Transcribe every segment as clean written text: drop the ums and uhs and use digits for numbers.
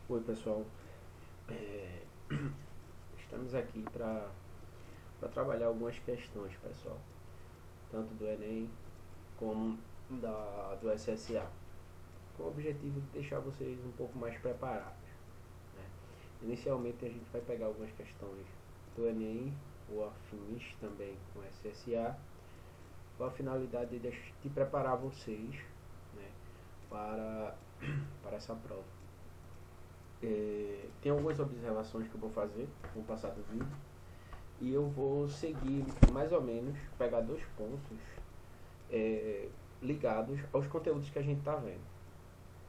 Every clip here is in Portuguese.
Oi pessoal, É, estamos aqui para trabalhar algumas questões, pessoal, tanto do Enem como do SSA, com o objetivo de deixar vocês um pouco mais preparados, né? Inicialmente a gente vai pegar algumas questões do Enem ou afins também com o SSA, com a finalidade de preparar vocês, né, para, para essa prova. Tem algumas observações que eu vou fazer no passar do vídeo e eu vou seguir mais ou menos, pegar dois pontos ligados aos conteúdos que a gente está vendo.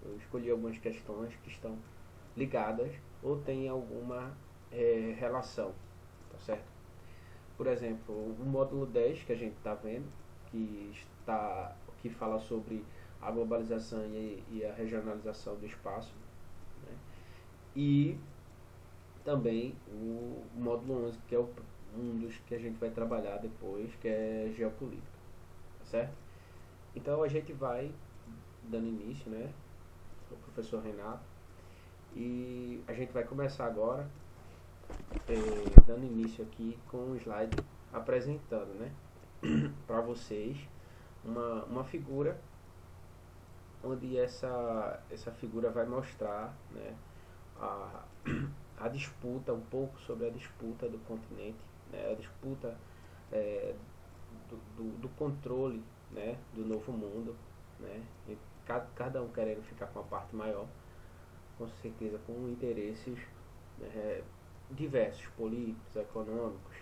Eu escolhi algumas questões que estão ligadas ou têm alguma relação, tá certo? Por exemplo, o módulo 10 que a gente está vendo, que fala sobre a globalização e a regionalização do espaço, né? E também o módulo 11, que é um dos que a gente vai trabalhar depois, que é geopolítica, tá certo? Então a gente vai dando início, né? O professor Renato, e a gente vai começar agora dando início aqui com um slide apresentando, né, para vocês uma figura onde essa figura vai mostrar, né, a, a disputa, um pouco sobre a disputa do continente, né, a disputa do controle, né, do novo mundo, né, e cada um querendo ficar com a parte maior, com certeza com interesses, né, diversos, políticos, econômicos,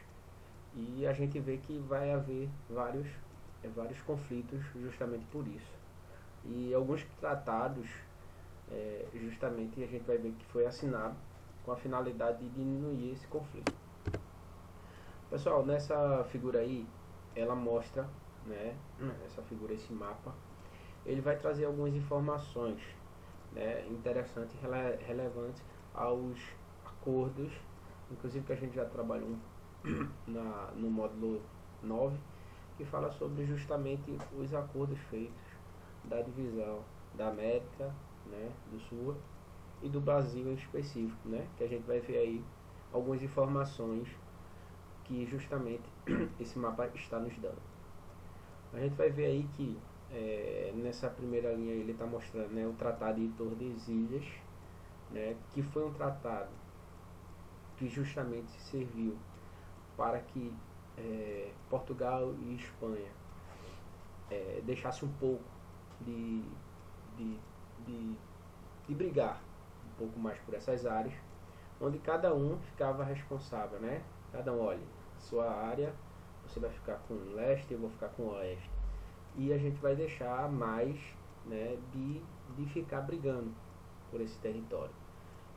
e a gente vê que vai haver vários conflitos justamente por isso. E alguns tratados, justamente a gente vai ver que foi assinado com a finalidade de diminuir esse conflito. Pessoal, nessa figura aí, ela mostra, né, essa figura, esse mapa, ele vai trazer algumas informações, né, interessantes e relevantes aos acordos, inclusive que a gente já trabalhou no módulo 9, que fala sobre justamente os acordos feitos da divisão da América, né, do Sul e do Brasil em específico, né, que a gente vai ver aí algumas informações que justamente esse mapa está nos dando. A gente vai ver aí que nessa primeira linha ele está mostrando, né, o Tratado de Tordesilhas, né, que foi um tratado que justamente serviu para que Portugal e Espanha deixasse um pouco de, de, de, de brigar um pouco mais por essas áreas, onde cada um ficava responsável, né? Cada um, olha, sua área, você vai ficar com o leste, eu vou ficar com o oeste. E a gente vai deixar mais, né, de ficar brigando por esse território.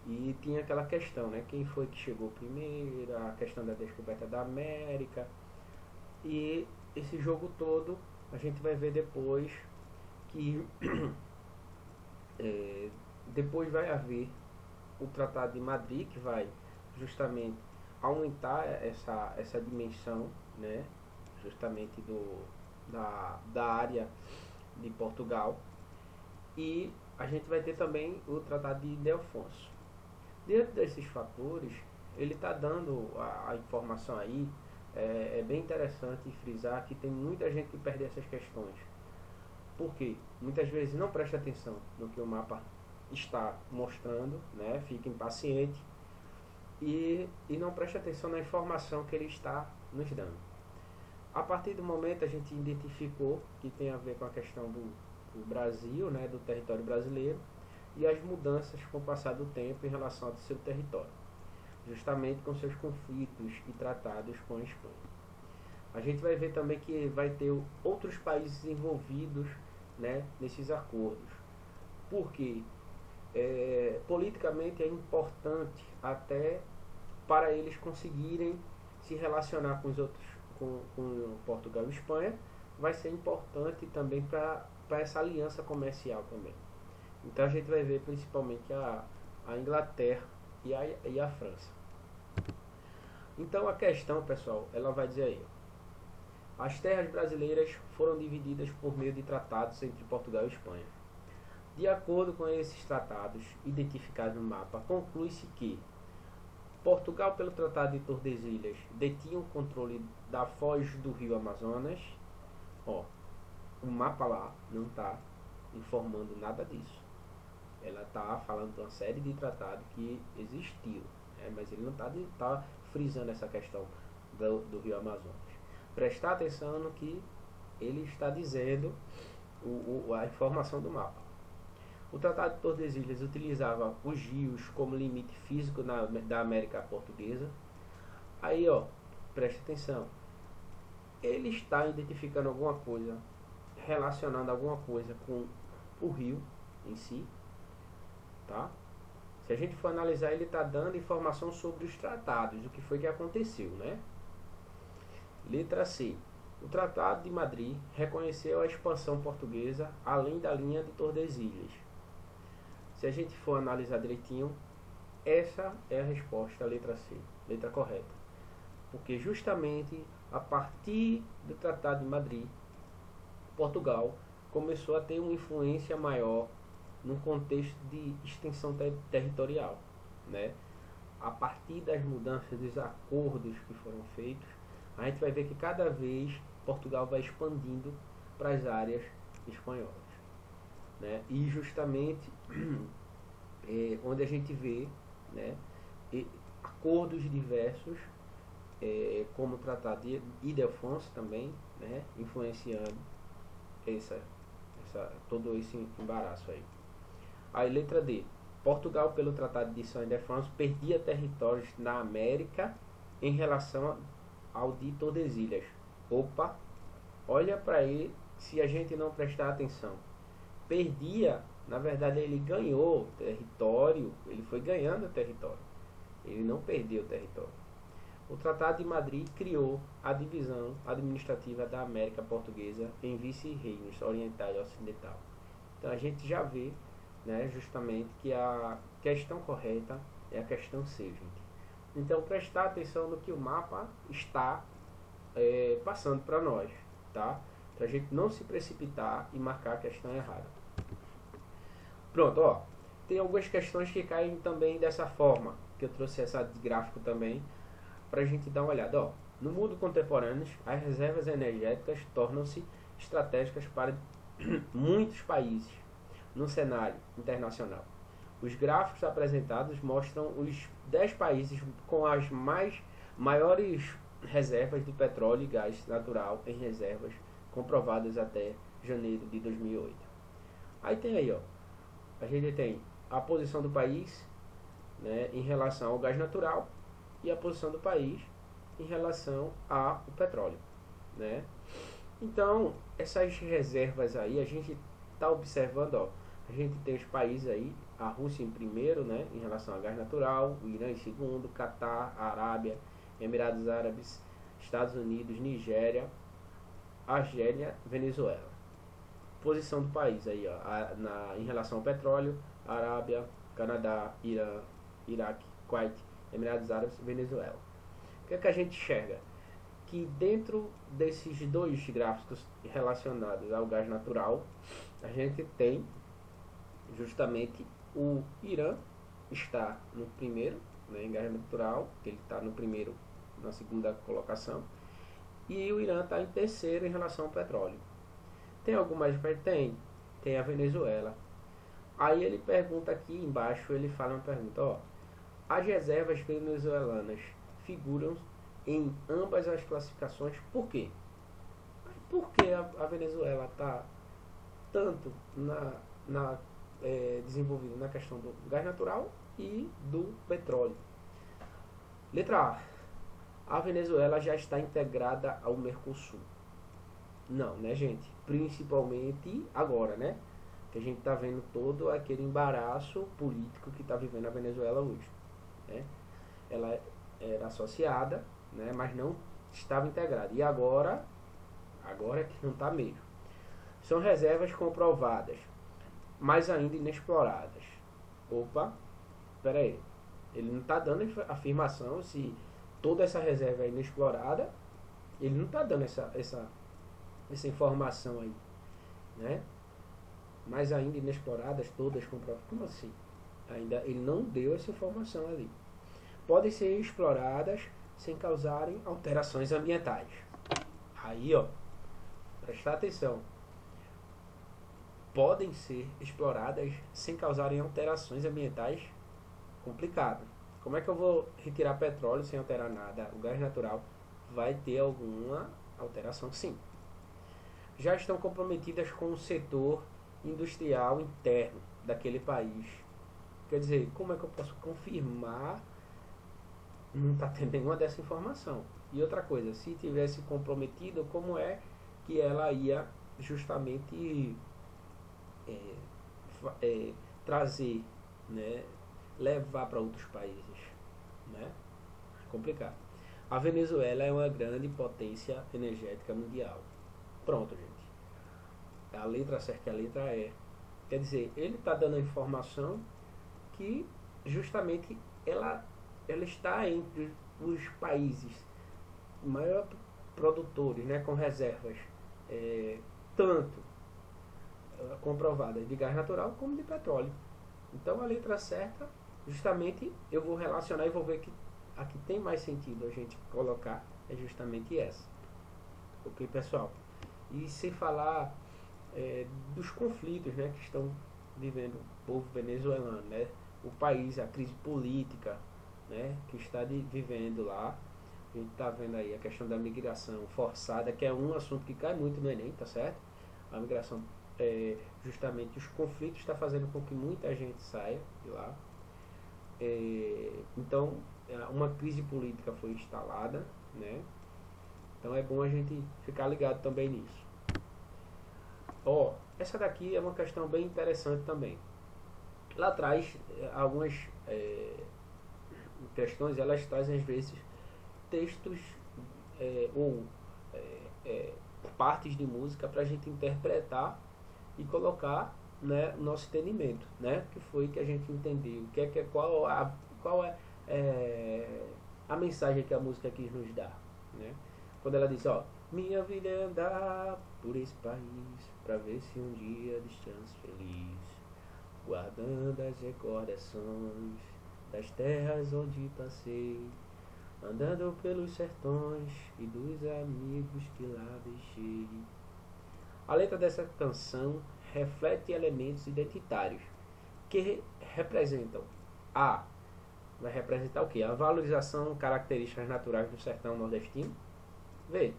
E tinha aquela questão, né? Quem foi que chegou primeiro, a questão da descoberta da América. E esse jogo todo a gente vai ver depois que depois vai haver o Tratado de Madrid, que vai justamente aumentar essa dimensão, né? Justamente da área de Portugal. E a gente vai ter também o Tratado de Delfonso. Dentro desses fatores, ele está dando a informação aí. É bem interessante frisar que tem muita gente que perde essas questões. Por quê? Muitas vezes não presta atenção no que o mapa está mostrando, né? Fica impaciente e não presta atenção na informação que ele está nos dando. A partir do momento a gente identificou que tem a ver com a questão do Brasil, né, do território brasileiro, e as mudanças com o passar do tempo em relação ao seu território, justamente com seus conflitos e tratados com a Espanha. A gente vai ver também que vai ter outros países envolvidos, né, nesses acordos, porque politicamente é importante até para eles conseguirem se relacionar com os outros, com Portugal e Espanha, vai ser importante também para essa aliança comercial também. Então a gente vai ver principalmente a Inglaterra e a França. Então a questão, pessoal, ela vai dizer aí: as terras brasileiras foram divididas por meio de tratados entre Portugal e Espanha. De acordo com esses tratados identificados no mapa, conclui-se que Portugal, pelo Tratado de Tordesilhas, detinha o controle da foz do rio Amazonas. Ó, o mapa lá não está informando nada disso. Ela está falando de uma série de tratados que existiu, né? Mas ele não está frisando essa questão do rio Amazonas. Prestar atenção no que ele está dizendo, a informação do mapa. O Tratado de Tordesilhas utilizava os rios como limite físico da América Portuguesa. Aí, ó, preste atenção. Ele está identificando alguma coisa, relacionando alguma coisa com o rio em si, tá? Se a gente for analisar, ele está dando informação sobre os tratados, o que foi que aconteceu, né? Letra C. O Tratado de Madrid reconheceu a expansão portuguesa além da linha de Tordesilhas. Se a gente for analisar direitinho, essa é a resposta, a letra C, letra correta. Porque justamente a partir do Tratado de Madrid, Portugal começou a ter uma influência maior num contexto de extensão territorial, né? A partir das mudanças dos acordos que foram feitos, a gente vai ver que cada vez Portugal vai expandindo para as áreas espanholas, né? E justamente onde a gente vê, né, acordos diversos, como o Tratado de Ildefonso também, né, influenciando todo esse embaraço aí. Aí letra D. Portugal, pelo Tratado de São Ildefonso, perdia territórios na América em relação ao de Tordesilhas. Opa, olha para aí se a gente não prestar atenção. Perdia, na verdade ele ganhou território, ele foi ganhando território. Ele não perdeu território. O Tratado de Madrid criou a divisão administrativa da América Portuguesa em vice-reinos oriental e ocidental. Então a gente já vê, né, justamente que a questão correta é a questão C, gente. Então prestar atenção no que o mapa está passando para nós, tá? Para a gente não se precipitar e marcar a questão errada. Pronto, ó. Tem algumas questões que caem também dessa forma, que eu trouxe essa gráfico também, para a gente dar uma olhada. Ó, no mundo contemporâneo, as reservas energéticas tornam-se estratégicas para muitos países no cenário internacional. Os gráficos apresentados mostram os 10 países com as maiores reservas de petróleo e gás natural em reservas comprovadas até janeiro de 2008. Aí tem aí, ó, a gente tem a posição do país, né, em relação ao gás natural e a posição do país em relação ao petróleo, né? Então, essas reservas aí, a gente está observando, ó, a gente tem os países aí, a Rússia em primeiro, né, em relação ao gás natural, o Irã em segundo, Catar, Arábia, Emirados Árabes, Estados Unidos, Nigéria, Argélia, Venezuela. Posição do país aí, ó, em relação ao petróleo, Arábia, Canadá, Irã, Iraque, Kuwait, Emirados Árabes, Venezuela. O que é que a gente enxerga? Que dentro desses dois gráficos relacionados ao gás natural, a gente tem justamente o Irã está no primeiro, né, em gás natural, que ele está no primeiro, na segunda colocação, e o Irã está em terceiro em relação ao petróleo. Tem algumas, tem a Venezuela. Aí ele pergunta aqui embaixo, ele fala uma pergunta, ó, as reservas venezuelanas figuram em ambas as classificações, por quê? Por que a Venezuela está tanto desenvolvida na questão do gás natural e do petróleo? Letra A. A Venezuela já está integrada ao Mercosul. Não, né, gente? Principalmente agora, né? Que a gente está vendo todo aquele embaraço político que está vivendo a Venezuela hoje, né? Ela era associada, né, mas não estava integrada. E agora é que não está mesmo. São reservas comprovadas, mas ainda inexploradas. Opa, espera aí. Ele não está dando afirmação se toda essa reserva é inexplorada. Ele não está dando essa informação aí, né? mas ainda inexploradas, todas comprovadas. Como assim? Ainda ele não deu essa informação ali. Podem ser exploradas sem causarem alterações ambientais. Aí, ó, prestar atenção. Podem ser exploradas sem causarem alterações ambientais. Complicado. Como é que eu vou retirar petróleo sem alterar nada? O gás natural vai ter alguma alteração, sim. Já estão comprometidas com o setor industrial interno daquele país. Quer dizer, como é que eu posso confirmar? Não está tendo nenhuma dessa informação. E outra coisa, se tivesse comprometido, como é que ela ia justamente é, trazer, né, levar para outros países, né? É complicado. A Venezuela é uma grande potência energética mundial. Pronto, gente. A letra certa é a letra E. Quer dizer, ele está dando a informação que justamente ela está entre os países maior produtores, né, com reservas tanto comprovadas de gás natural como de petróleo. Então a letra certa, justamente eu vou relacionar e vou ver que a que tem mais sentido a gente colocar é justamente essa. Ok, pessoal? E se falar dos conflitos, né, que estão vivendo o povo venezuelano, né? O país, a crise política, né, que está vivendo lá. A gente está vendo aí a questão da migração forçada, que é um assunto que cai muito no Enem, tá certo? A migração, justamente os conflitos está fazendo com que muita gente saia de lá. Então, uma crise política foi instalada, né? Então é bom a gente ficar ligado também nisso. Ó, essa daqui é uma questão bem interessante também. Lá atrás, algumas questões, elas trazem às vezes textos ou partes de música para a gente interpretar e colocar, né, o nosso entendimento, né, que foi que a gente entendeu, qual é a mensagem que a música quis nos dar, né? Quando ela diz, ó, minha vida é andar por esse país para ver se um dia descanso feliz, guardando as recordações das terras onde passei, andando pelos sertões e dos amigos que lá deixei. A letra dessa canção reflete elementos identitários que representam vai representar o que? A valorização características naturais do sertão nordestino. Vê,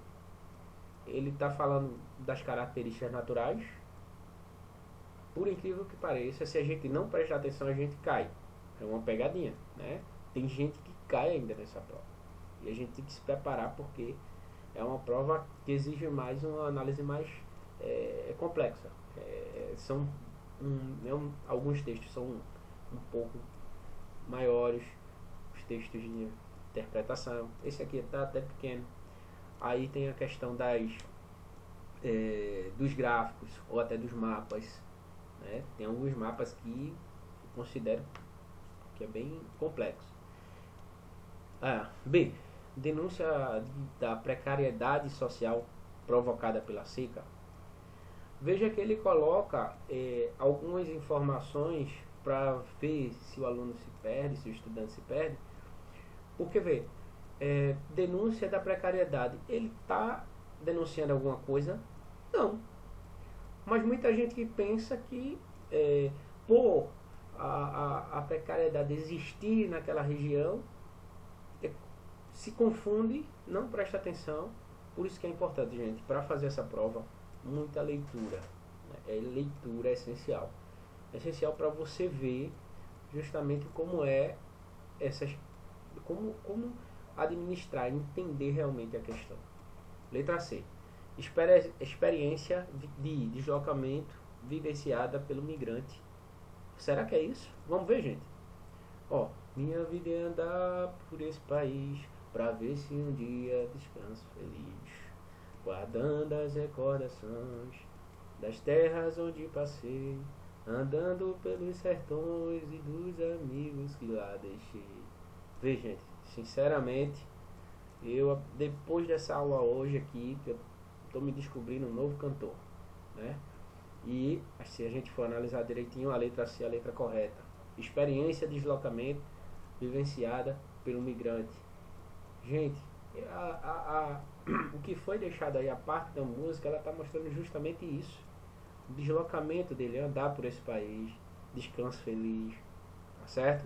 ele está falando das características naturais. Por incrível que pareça, se a gente não prestar atenção, a gente cai. É uma pegadinha, né? Tem gente que cai ainda nessa prova. E a gente tem que se preparar porque é uma prova que exige mais uma análise mais complexa. Alguns textos são um pouco maiores, os textos de interpretação. Esse aqui está até pequeno. Aí tem a questão dos gráficos ou até dos mapas, né? Tem alguns mapas que eu considero que é bem complexo. B. Denúncia da precariedade social provocada pela seca. Veja que ele coloca algumas informações para ver se o aluno se perde, se o estudante se perde. Porque vê, denúncia da precariedade, ele está denunciando alguma coisa? Não. Mas muita gente que pensa que por a precariedade existir naquela região, se confunde, não presta atenção. Por isso que é importante, gente, para fazer essa prova, muita leitura. Né? Leitura é essencial. É essencial para você ver justamente como como administrar, entender realmente a questão. Letra C. Experiência de deslocamento vivenciada pelo migrante. Será que é isso? Vamos ver, gente. Ó, minha vida é andar por esse país pra ver se um dia descanso feliz, guardando as recordações das terras onde passei, andando pelos sertões e dos amigos que lá deixei. Vê, gente, sinceramente, eu depois dessa aula hoje aqui, que eu tô me descobrindo um novo cantor, né? E se a gente for analisar direitinho, a letra C é a letra correta. Experiência de deslocamento vivenciada pelo migrante. Gente, o que foi deixado aí, a parte da música, ela está mostrando justamente isso. O deslocamento dele, andar por esse país, descanso feliz, tá certo?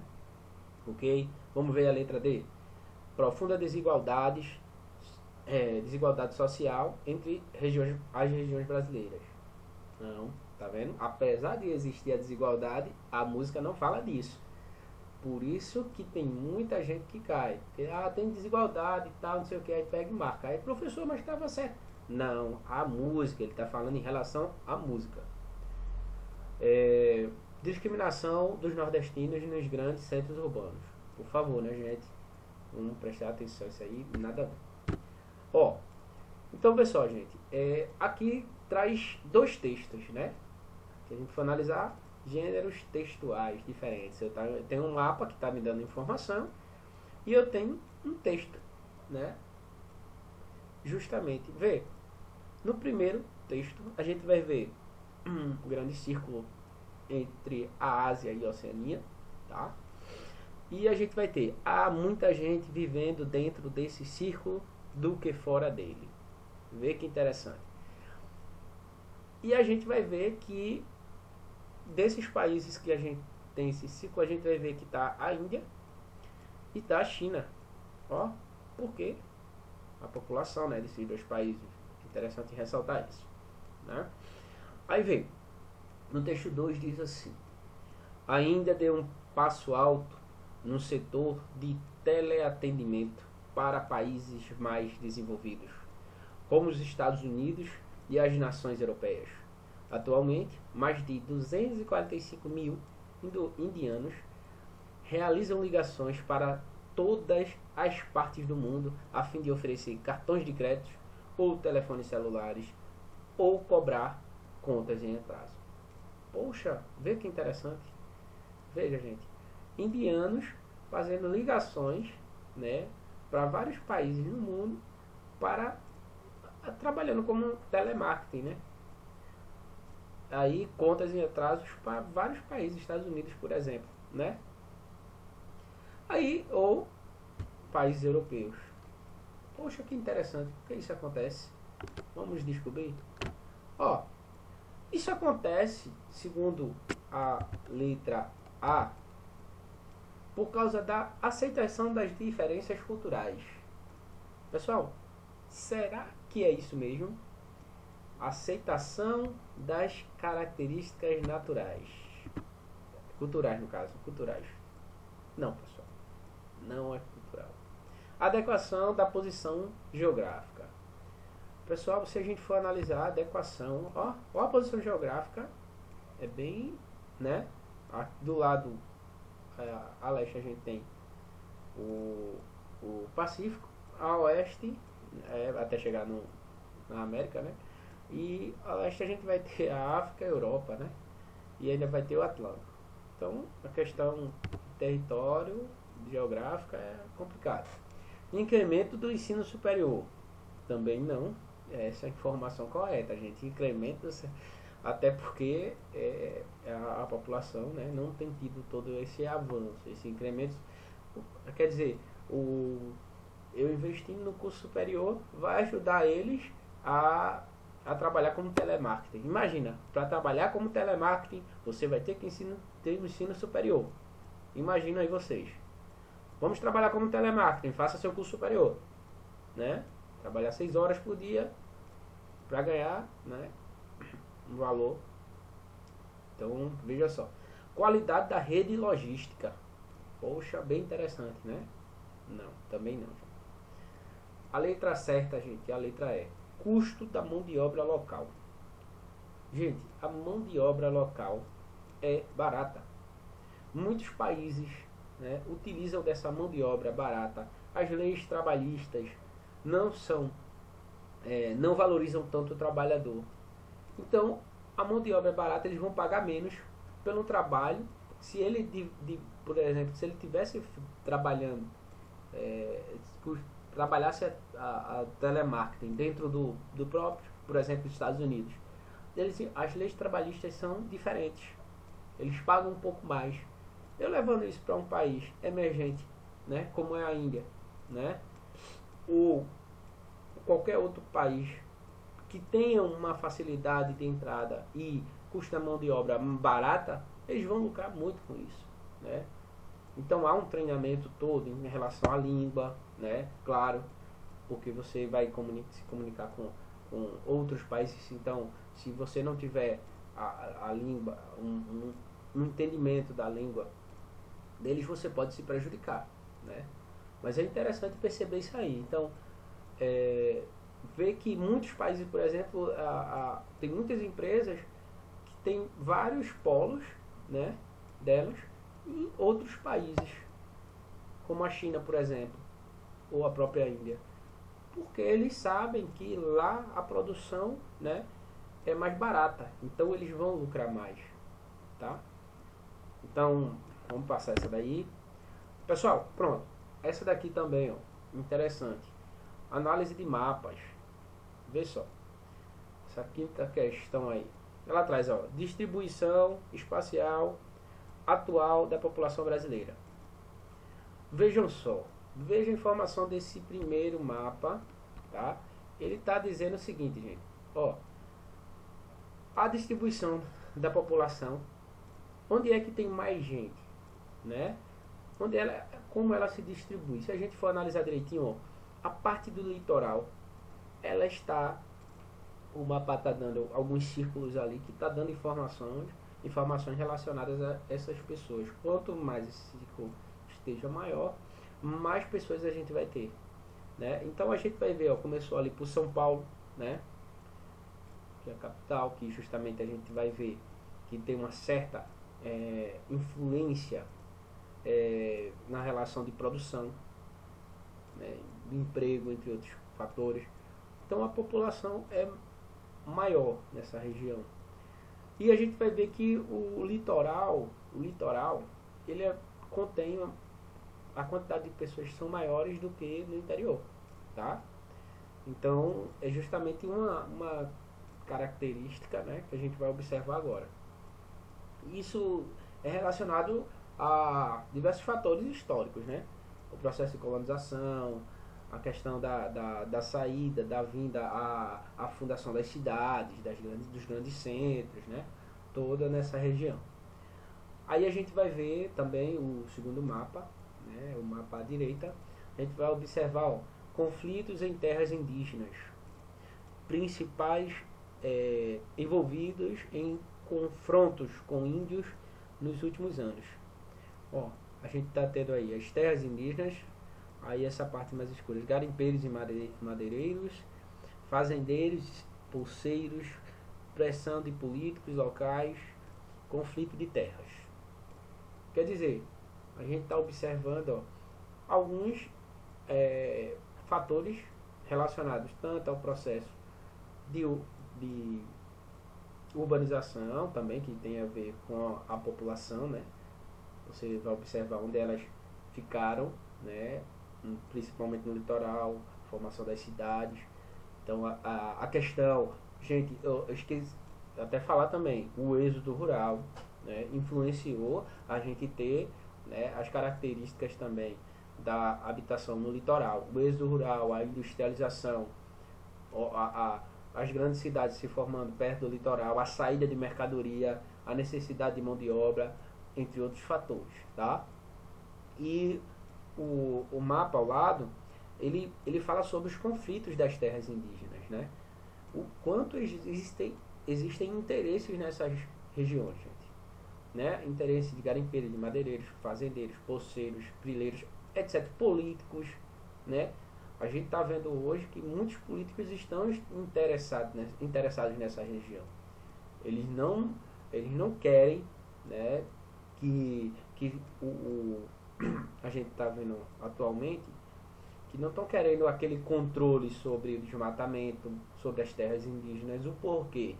Ok? Vamos ver a letra D. Profunda desigualdade social entre as regiões brasileiras. Não, tá vendo? Apesar de existir a desigualdade, a música não fala disso. Por isso que tem muita gente que cai. Porque, tem desigualdade e tal, não sei o que, aí pega e marca. Aí, professor, mas estava certo. Não, a música, ele está falando em relação à música. Discriminação dos nordestinos nos grandes centros urbanos. Por favor, né, gente? Vamos prestar atenção, isso aí, nada a ver. Ó, então, pessoal, gente, aqui traz dois textos, né? Que a gente for analisar gêneros textuais diferentes. Eu tenho um mapa que está me dando informação e eu tenho um texto, né? Justamente, vê, no primeiro texto a gente vai ver um grande círculo entre a Ásia e a Oceania, tá? E a gente vai ter muita gente vivendo dentro desse círculo do que fora dele. Vê que interessante. E a gente vai ver que desses países que a gente tem esse ciclo, a gente vai ver que está a Índia e está a China. Ó, por quê? A população, né, desses dois países. Interessante ressaltar isso, né? Aí vem, no texto 2 diz assim: a Índia deu um passo alto no setor de teleatendimento para países mais desenvolvidos, como os Estados Unidos e as nações europeias. Atualmente, mais de 245 mil indianos realizam ligações para todas as partes do mundo a fim de oferecer cartões de crédito ou telefones celulares ou cobrar contas em atraso. Poxa, vê que interessante. Veja, gente, indianos fazendo ligações, né, para vários países no mundo para trabalhando como telemarketing, né? Aí contas em atrasos para vários países, Estados Unidos, por exemplo, né? Aí, ou países europeus. Poxa, que interessante. Por que isso acontece? Vamos descobrir. Ó, isso acontece, segundo a letra A, por causa da aceitação das diferenças culturais. Pessoal, será que é isso mesmo? Aceitação das características naturais. Culturais, no caso. Culturais. Não, pessoal. Não é cultural. Adequação da posição geográfica. Pessoal, se a gente for analisar a adequação, ó a posição geográfica é bem, né? Do lado a leste a gente tem o Pacífico, a oeste, até chegar na América, né? E a leste a gente vai ter a África e a Europa, né? E ainda vai ter o Atlântico. Então, a questão território geográfica é complicada. Incremento do ensino superior. Também não é essa a informação correta, gente. Incremento, até porque a população, né, não tem tido todo esse avanço, esse incremento. Quer dizer, eu investindo no curso superior vai ajudar eles a trabalhar como telemarketing. Imagina, para trabalhar como telemarketing, você vai ter que ter um ensino superior. Imagina aí vocês. Vamos trabalhar como telemarketing, faça seu curso superior, né? Trabalhar 6 horas por dia para ganhar, né, um valor. Então, veja só. Qualidade da rede logística. Poxa, bem interessante, né? Não, também não. A letra certa, gente, a letra E. Custo da mão de obra local. Gente, a mão de obra local é barata. Muitos países, né, utilizam dessa mão de obra barata. As leis trabalhistas não valorizam tanto o trabalhador. Então, a mão de obra barata, eles vão pagar menos pelo trabalho. Se ele, por exemplo, se ele tivesse trabalhando, trabalhasse a telemarketing dentro do próprio, por exemplo, Estados Unidos, as leis trabalhistas são diferentes. Eles pagam um pouco mais. Eu levando isso para um país emergente, né, como é a Índia, né, ou qualquer outro país que tenha uma facilidade de entrada e custa mão de obra barata, eles vão lucrar muito com isso, né? Então há um treinamento todo em relação à língua, né? Claro, porque você vai se comunicar com outros países. Então, se você não tiver a língua, um entendimento da língua deles, você pode se prejudicar, né? Mas é interessante perceber isso aí. Então, ver que muitos países, por exemplo, tem muitas empresas que têm vários polos, né, delas em outros países, como a China, por exemplo, ou a própria Índia, porque eles sabem que lá a produção, né, é mais barata, então eles vão lucrar mais, tá? Então, vamos passar essa daí. Pessoal, pronto. Essa daqui também, ó, interessante. Análise de mapas. Vê só. Essa quinta questão aí. Ela traz, ó, distribuição espacial atual da população brasileira. Vejam só. Veja a informação desse primeiro mapa, tá? Ele está dizendo o seguinte, gente. Ó, a distribuição da população. Onde é que tem mais gente, né? Como ela se distribui? Se a gente for analisar direitinho, ó, a parte do litoral, ela está, o mapa está dando alguns círculos ali que está dando informações relacionadas a essas pessoas. Quanto mais esse círculo esteja maior, mais pessoas a gente vai ter, né? Então a gente vai ver, ó, começou ali por São Paulo, né? Que é a capital, que justamente a gente vai ver que tem uma certa influência na relação de produção, né, do emprego, entre outros fatores. Então a população é maior nessa região. E a gente vai ver que o litoral ele contém a quantidade de pessoas que são maiores do que no interior, tá? Então é justamente uma característica, né, que a gente vai observar agora. Isso é relacionado a diversos fatores históricos, né? O processo de colonização, a questão da saída, da vinda, a fundação das cidades, dos grandes centros, né? Toda nessa região. Aí a gente vai ver também o segundo mapa, né? O mapa à direita. A gente vai observar, ó, conflitos em terras indígenas, principais envolvidos em confrontos com índios nos últimos anos. Ó, a gente está tendo aí as terras indígenas, aí essa parte mais escura, garimpeiros e madeireiros, fazendeiros, pulseiros, pressão de políticos locais, conflito de terras. Quer dizer, a gente está observando, ó, alguns fatores relacionados tanto ao processo de urbanização também, que tem a ver com a população, né? Você vai observar onde elas ficaram, né? Principalmente no litoral, formação das cidades. Então a questão, gente, eu esqueci até falar também, o êxodo rural, né, influenciou a gente ter, né, as características também da habitação no litoral. O êxodo rural, a industrialização, as grandes cidades se formando perto do litoral, a saída de mercadoria, a necessidade de mão de obra, entre outros fatores, tá? E o mapa ao lado, ele fala sobre os conflitos das terras indígenas, né? O quanto existem interesses nessas regiões, gente, né? Interesses de garimpeiros, de madeireiros, fazendeiros, poceiros, grileiros, etc., políticos, né? A gente está vendo hoje que muitos políticos estão interessados nessa região. Eles não querem, né, que a gente está vendo atualmente, que não estão querendo aquele controle sobre o desmatamento, sobre as terras indígenas. O porquê,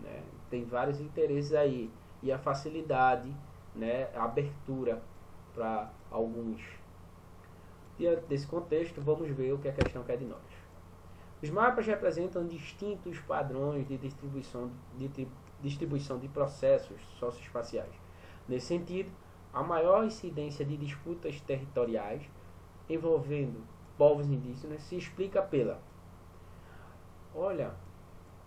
né? Tem vários interesses aí, e a facilidade, né, a abertura para alguns. Diante desse contexto, vamos ver o que a questão quer de nós. Os mapas representam distintos padrões de distribuição de processos socioespaciais. Nesse sentido, a maior incidência de disputas territoriais envolvendo povos indígenas se explica pela...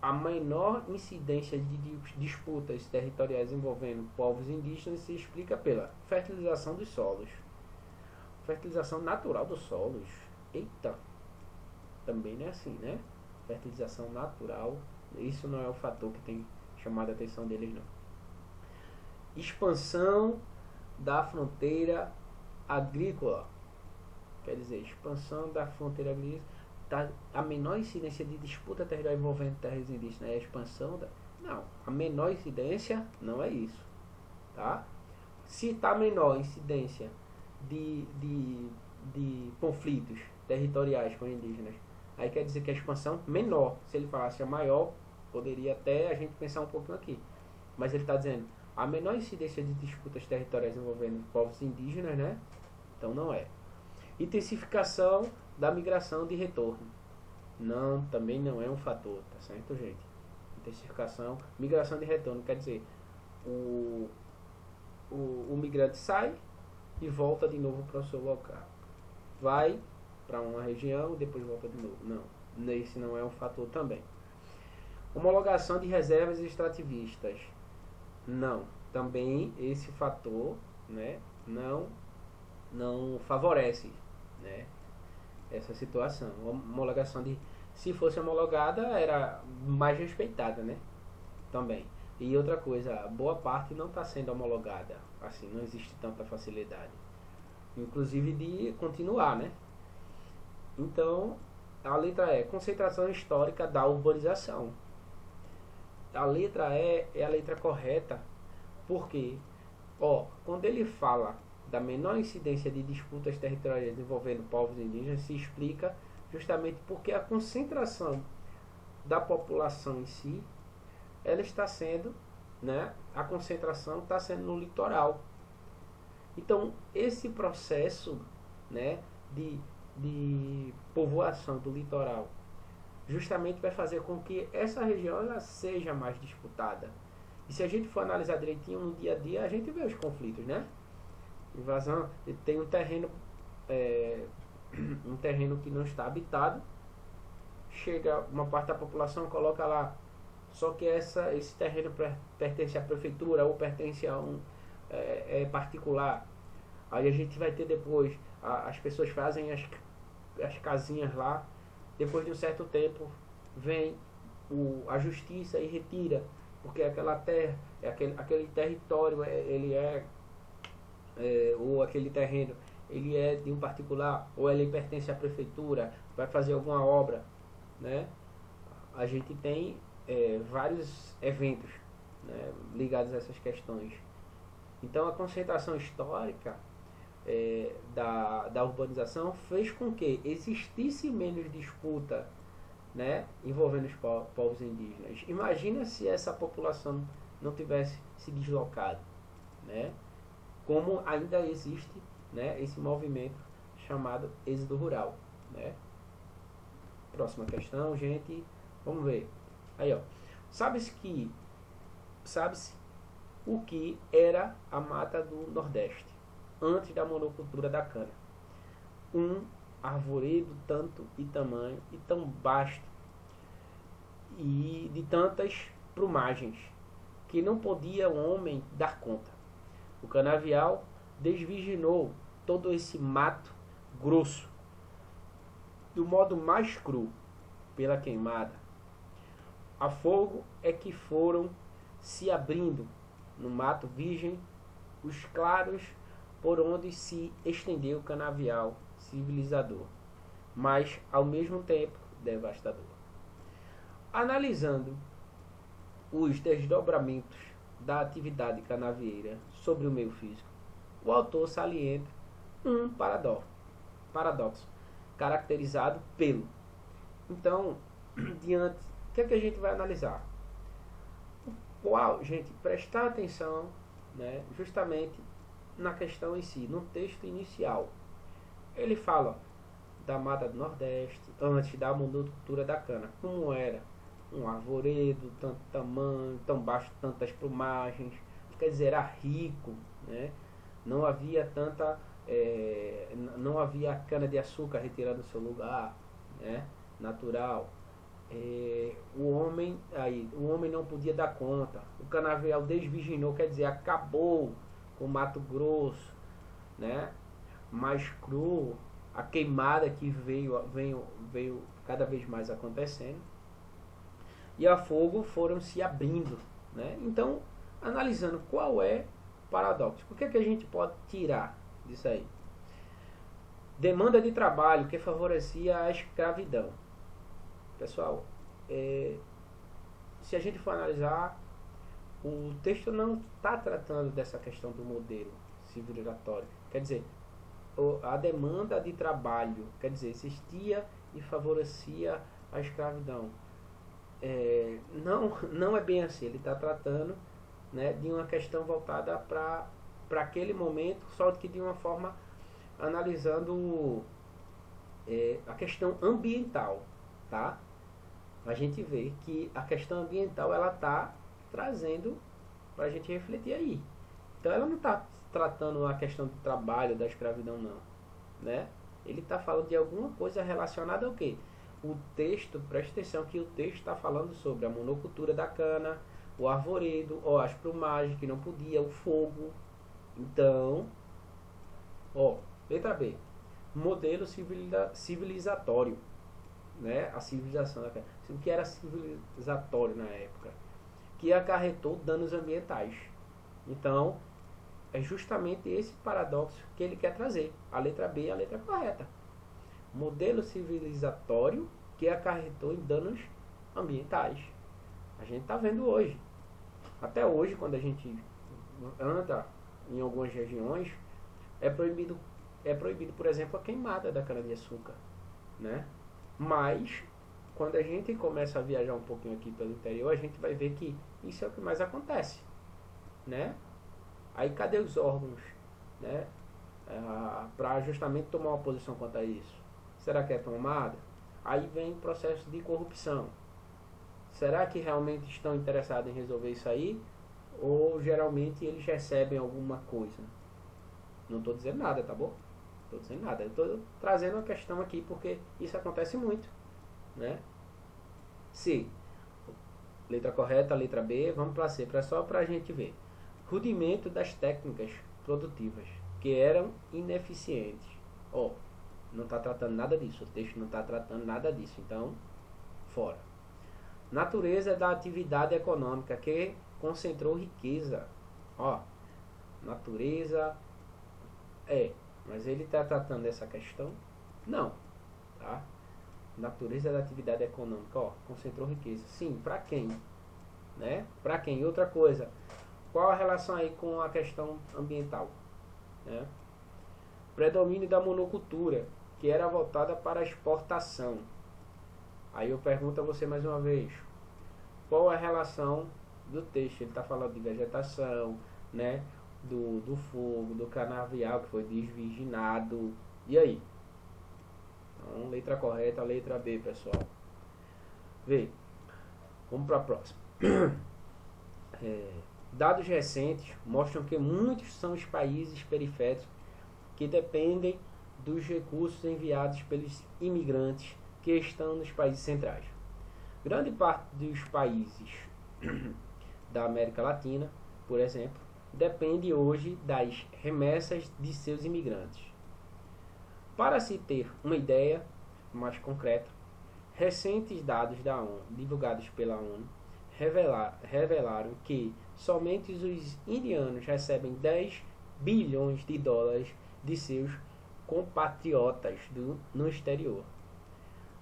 a menor incidência de disputas territoriais envolvendo povos indígenas se explica pela fertilização dos solos. Fertilização natural dos solos. Eita! Também não é assim, né? Fertilização natural, isso não é o fator que tem chamado a atenção deles, não. Expansão da fronteira agrícola. Quer dizer, expansão da fronteira agrícola. A menor incidência de disputa territorial envolvendo terras indígenas é a expansão da... Não, a menor incidência não é isso. Tá? Se está menor incidência de conflitos territoriais com indígenas, aí quer dizer que a expansão menor. Se ele falasse a maior, poderia até a gente pensar um pouquinho aqui. Mas ele está dizendo a menor incidência de disputas territoriais envolvendo povos indígenas, né? Então não é. Intensificação da migração de retorno. Não, também não é um fator, tá certo, gente? Intensificação, migração de retorno, quer dizer, o migrante sai e volta de novo para o seu local. Vai para uma região e depois volta de novo. Não, esse não é um fator também. Homologação de reservas extrativistas. Não, também esse fator, né, não favorece, né, essa situação. A homologação se fosse homologada, era mais respeitada, né, também. E outra coisa, boa parte não está sendo homologada, assim, não existe tanta facilidade, inclusive de continuar, né. Então, a letra E, concentração histórica da urbanização. A letra E é a letra correta, porque, quando ele fala da menor incidência de disputas territoriais envolvendo povos indígenas, se explica justamente porque a concentração da população em si, ela está sendo, né, a concentração está sendo no litoral. Então, esse processo, né, de povoação do litoral justamente vai fazer com que essa região ela seja mais disputada. E se a gente for analisar direitinho no dia a dia, a gente vê os conflitos, né? Invasão, tem um terreno que não está habitado, chega uma parte da população, coloca lá, só que esse terreno pertence à prefeitura ou pertence a particular. Aí a gente vai ter depois, as pessoas fazem as casinhas lá, depois de um certo tempo vem a justiça e retira, porque aquela terra, aquele território, ou aquele terreno, ele é de um particular, ou ele pertence à prefeitura, vai fazer alguma obra, né? A gente tem vários eventos, né, ligados a essas questões. Então a concentração histórica da urbanização fez com que existisse menos disputa, né, envolvendo os povos indígenas. Imagina se essa população não tivesse se deslocado, né? Como ainda existe, né, esse movimento chamado êxodo rural, né? Próxima questão, gente, vamos ver. Aí, sabe-se o que era a mata do Nordeste antes da monocultura da cana. Um arvoredo tanto e tamanho e tão vasto e de tantas plumagens que não podia o homem dar conta. O canavial desvirginou todo esse mato grosso do modo mais cru, pela queimada. A fogo é que foram se abrindo no mato virgem os claros por onde se estendeu o canavial civilizador, mas ao mesmo tempo devastador. Analisando os desdobramentos da atividade canavieira sobre o meio físico, o autor salienta um paradoxo caracterizado pelo. Então, diante, o que é que a gente vai analisar? Gente, prestar atenção, né, justamente na questão em si, no texto inicial. Ele fala da Mata do Nordeste, antes da monocultura da cana. Como era? Um arvoredo, tanto tamanho, tão baixo, tantas plumagens, quer dizer, era rico, né? Não havia tanta, não havia a cana de açúcar retirando seu lugar, né? Natural. O homem não podia dar conta. O canavial desvirginou, quer dizer, acabou com o Mato Grosso, né? Mais cru, a queimada que veio cada vez mais acontecendo, e a fogo foram se abrindo, né? Então, analisando qual é o paradoxo, o que é que a gente pode tirar disso aí? Demanda de trabalho que favorecia a escravidão. Pessoal, se a gente for analisar, o texto não está tratando dessa questão do modelo civilizatório. Quer dizer, a demanda de trabalho, quer dizer, existia e favorecia a escravidão. Não é bem assim. Ele está tratando, né, de uma questão voltada para aquele momento, só que de uma forma analisando a questão ambiental, tá? A gente vê que a questão ambiental ela está trazendo para a gente refletir aí. Então ela não está tratando a questão do trabalho, da escravidão, não, né? Ele está falando de alguma coisa relacionada ao quê? O texto, preste atenção que o texto está falando sobre a monocultura da cana, o arvoredo, as plumagens que não podia, o fogo. Então, letra B, modelo civilizatório, né? A civilização da cana, o que era civilizatório na época, que acarretou danos ambientais. Então, é justamente esse paradoxo que ele quer trazer. A letra B é a letra correta. Modelo civilizatório que acarretou em danos ambientais. A gente está vendo hoje. Até hoje, quando a gente anda em algumas regiões, é proibido, por exemplo, a queimada da cana-de-açúcar, né? Mas, quando a gente começa a viajar um pouquinho aqui pelo interior, a gente vai ver que isso é o que mais acontece, né? Aí cadê os órgãos, né, para justamente tomar uma posição quanto a isso? Será que é tomada? Aí vem o processo de corrupção. Será que realmente estão interessados em resolver isso aí? Ou geralmente eles recebem alguma coisa? Não estou dizendo nada, tá bom? Não estou dizendo nada. Eu estou trazendo uma questão aqui porque isso acontece muito, né? C. Letra correta, letra B. Vamos para C, só para a gente ver. Rudimento das técnicas produtivas, que eram ineficientes. Não está tratando nada disso. O texto não está tratando nada disso. Então, fora. Natureza da atividade econômica, que concentrou riqueza. Natureza mas ele está tratando dessa questão? Não. Tá? Natureza da atividade econômica, concentrou riqueza. Sim, para quem? Né? Para quem? Outra coisa, qual a relação aí com a questão ambiental? Né? Predomínio da monocultura, que era voltada para a exportação. Aí eu pergunto a você mais uma vez, qual a relação do texto? Ele está falando de vegetação, né? Do fogo, do canavial que foi desvirginado. E aí? Então, letra correta, letra B, pessoal. Vê, vamos para a próxima. Dados recentes mostram que muitos são os países periféricos que dependem dos recursos enviados pelos imigrantes que estão nos países centrais. Grande parte dos países da América Latina, por exemplo, depende hoje das remessas de seus imigrantes. Para se ter uma ideia mais concreta, recentes dados da ONU, divulgados pela ONU, revelaram que somente os indianos recebem 10 bilhões de dólares de seus compatriotas no exterior.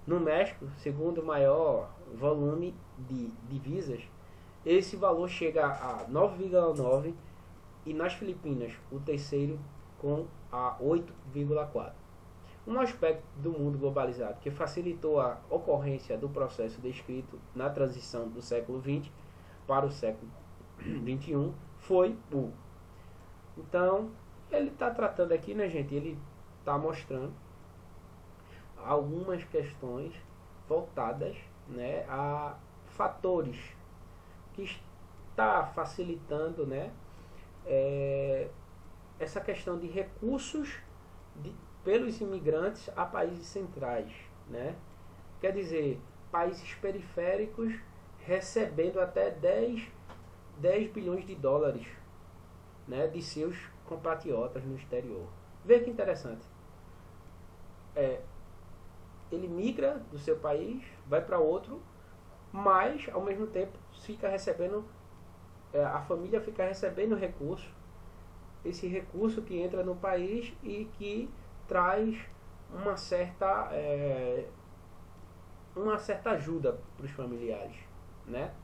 No México, segundo o maior volume de divisas, esse valor chega a 9,9 e nas Filipinas o terceiro com a 8,4. Um aspecto do mundo globalizado que facilitou a ocorrência do processo descrito na transição do século XX para o século XXI foi o... Então, ele está tratando aqui, né, gente? Ele está mostrando algumas questões voltadas, né, a fatores que está facilitando, né, essa questão de recursos pelos imigrantes a países centrais, né? Quer dizer, países periféricos recebendo até 10 bilhões de dólares, né, de seus compatriotas no exterior. Vê que interessante. Ele migra do seu país, vai para outro, mas ao mesmo tempo fica recebendo, a família fica recebendo recurso, esse recurso que entra no país e que traz uma certa ajuda para os familiares, né?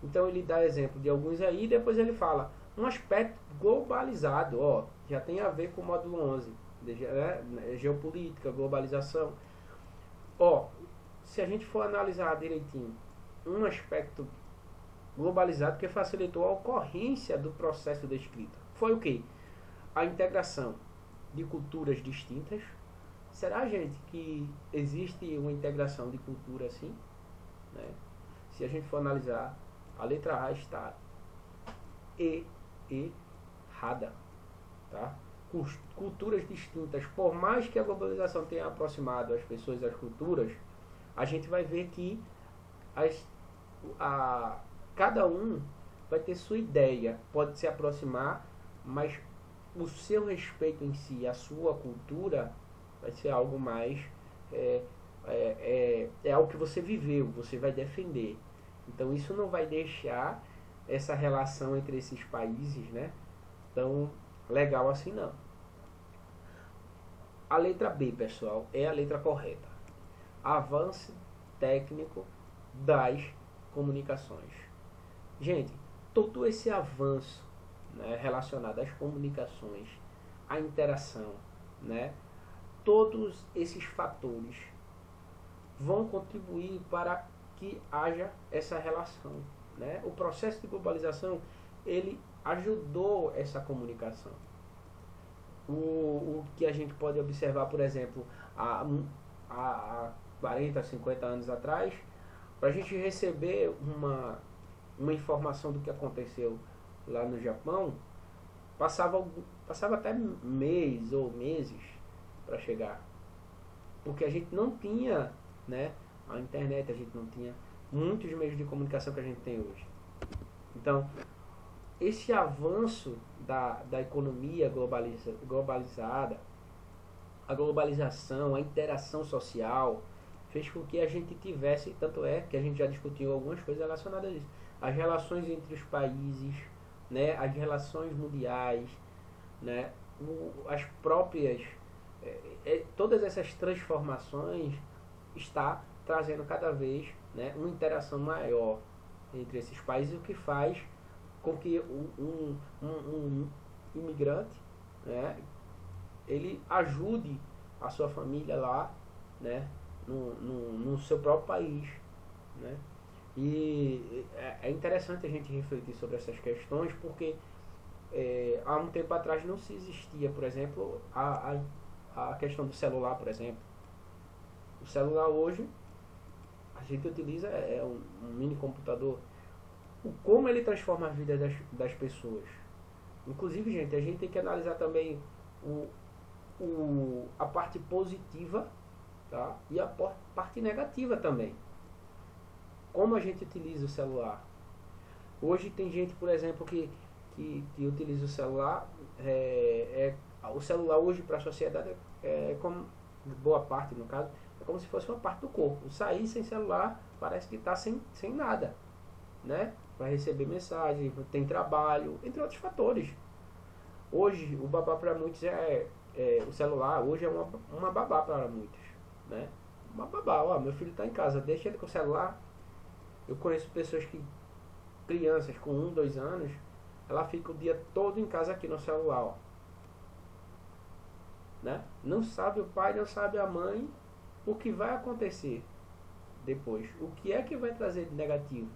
Então ele dá exemplo de alguns aí, depois ele fala um aspecto globalizado, ó, já tem a ver com o módulo 11, né? Geopolítica, globalização. Ó, se a gente for analisar direitinho, um aspecto globalizado que facilitou a ocorrência do processo descrito foi o quê? A integração de culturas distintas. Será, gente, que existe uma integração de cultura assim? Né? Se a gente for analisar, a letra A está errada. Tá? Culturas distintas. Por mais que a globalização tenha aproximado as pessoas às culturas, a gente vai ver que cada um vai ter sua ideia, pode se aproximar, mas o seu respeito em si, a sua cultura, vai ser algo mais algo que você viveu, você vai defender. Então isso não vai deixar essa relação entre esses países, né, tão legal assim, não. A letra B, pessoal, é a letra correta. Avanço técnico das comunicações. Gente, todo esse avanço, né, relacionado às comunicações, à interação, né, todos esses fatores vão contribuir para que haja essa relação, né? O processo de globalização, ele ajudou essa comunicação. O que a gente pode observar, por exemplo, há 40, 50 anos atrás, para a gente receber uma informação do que aconteceu lá no Japão, passava até mês ou meses para chegar, porque a gente não tinha, né, a internet, a gente não tinha muitos meios de comunicação que a gente tem hoje. Então, esse avanço da economia globalizada, a globalização, a interação social, fez com que a gente tivesse, tanto é que a gente já discutiu algumas coisas relacionadas a isso, as relações entre os países, né, as relações mundiais, né, as próprias, todas essas transformações está trazendo cada vez, né, uma interação maior entre esses países, o que faz com que um imigrante, né, ele ajude a sua família lá, né, no seu próprio país, né? E é interessante a gente refletir sobre essas questões, porque há um tempo atrás não se existia, por exemplo, a questão do celular, por exemplo. O celular hoje, a gente utiliza um mini computador. Como ele transforma a vida das pessoas. Inclusive, gente, a gente tem que analisar também a parte positiva, tá? E a parte negativa também. Como a gente utiliza o celular. Hoje tem gente, por exemplo, que utiliza o celular. O celular hoje para a sociedade como boa parte, no caso, é como se fosse uma parte do corpo. Sair sem celular parece que está sem nada, né? Vai receber mensagem, tem trabalho, entre outros fatores. Hoje o babá para muitos o celular hoje é uma babá para muitos, né? Uma babá, ó, meu filho está em casa, deixa ele com o celular. Eu conheço pessoas crianças com 1, 2 anos, ela fica o dia todo em casa aqui no celular, ó, né? Não sabe o pai, não sabe a mãe, o que vai acontecer depois, o que é que vai trazer de negativo,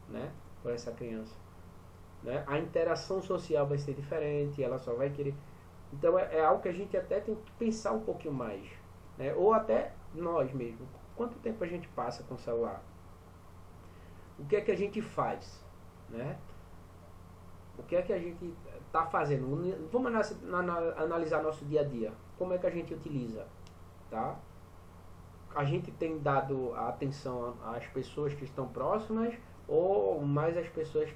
né, para essa criança, né? A interação social vai ser diferente, ela só vai querer. Então é algo que a gente até tem que pensar um pouquinho mais, né? Ou até nós mesmos. Quanto tempo a gente passa com o celular? O que é que a gente faz, né? O que é que a gente está fazendo? Vamos analisar nosso dia a dia. Como é que a gente utiliza, tá? A gente tem dado a atenção às pessoas que estão próximas ou mais às pessoas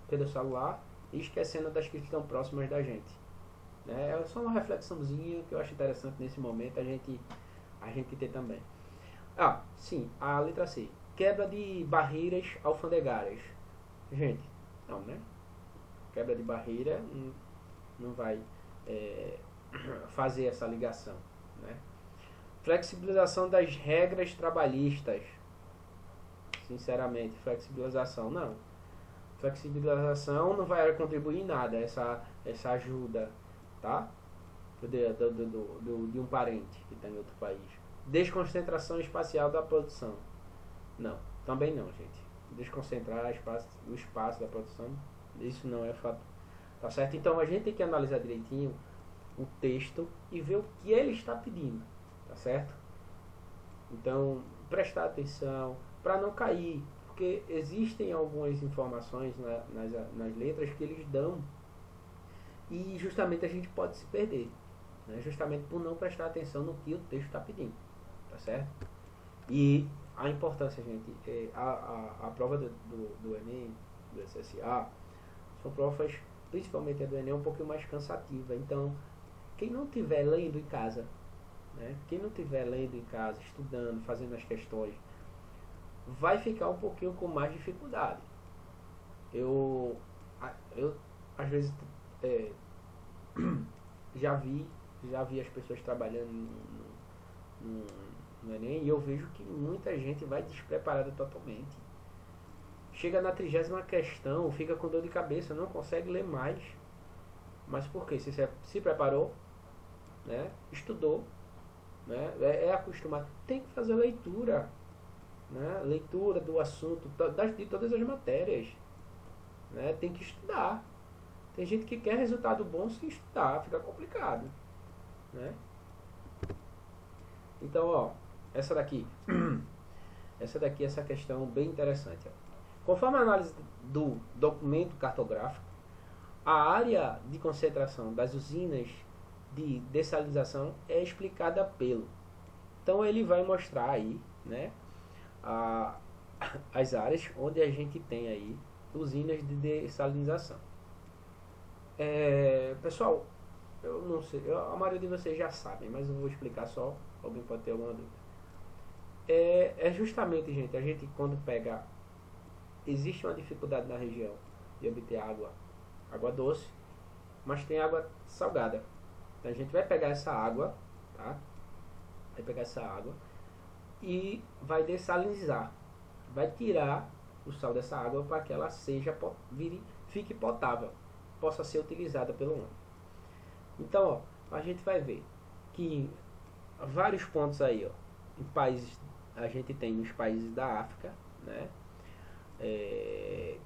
pelo celular e esquecendo das que estão próximas da gente, né? É só uma reflexãozinha que eu acho interessante nesse momento a gente ter também. Ah, sim, a letra C. Quebra de barreiras alfandegárias. Gente, não, né? Quebra de barreira não vai fazer essa ligação, né? Flexibilização das regras trabalhistas. Sinceramente, flexibilização não. Flexibilização não vai contribuir em nada essa ajuda, tá? De um parente que está em outro país. Desconcentração espacial da produção. Não, também não, gente. Desconcentrar o espaço da produção, isso não é fato. Tá certo? Então a gente tem que analisar direitinho o texto e ver o que ele está pedindo. Tá certo? Então, prestar atenção para não cair. Porque existem algumas informações nas letras que eles dão e justamente a gente pode se perder, né? Justamente por não prestar atenção no que o texto está pedindo, tá certo? E a importância, gente, a prova do Enem, do SSA, são provas, principalmente a do Enem, um pouquinho mais cansativa. Então, quem não estiver lendo em casa, né? Quem não estiver lendo em casa, estudando, fazendo as questões, vai ficar um pouquinho com mais dificuldade. Eu às vezes já vi as pessoas trabalhando no Enem e eu vejo que muita gente vai despreparada totalmente. Chega na 30ª questão, fica com dor de cabeça, não consegue ler mais. Mas por quê? Se preparou, né? Estudou, né? É acostumado. Tem que fazer leitura, né? Leitura do assunto, de todas as matérias, né? Tem que estudar. Tem gente que quer resultado bom sem estudar, fica complicado, né? Então, ó, essa questão bem interessante, ó. Conforme a análise do documento cartográfico, a área de concentração das usinas de dessalinização é explicada pelo. Então ele vai mostrar aí, né, as áreas onde a gente tem aí usinas de dessalinização. Pessoal, eu não sei, a maioria de vocês já sabem, mas eu vou explicar só, alguém pode ter alguma dúvida. É justamente, gente, a gente quando pega, existe uma dificuldade na região de obter água doce, mas tem água salgada. Então a gente vai pegar essa água, tá? Vai pegar essa água e vai dessalinizar. Vai tirar o sal dessa água para que ela fique potável, possa ser utilizada pelo homem. Então, ó, a gente vai ver que vários pontos aí, ó, em países, a gente tem nos países da África, né?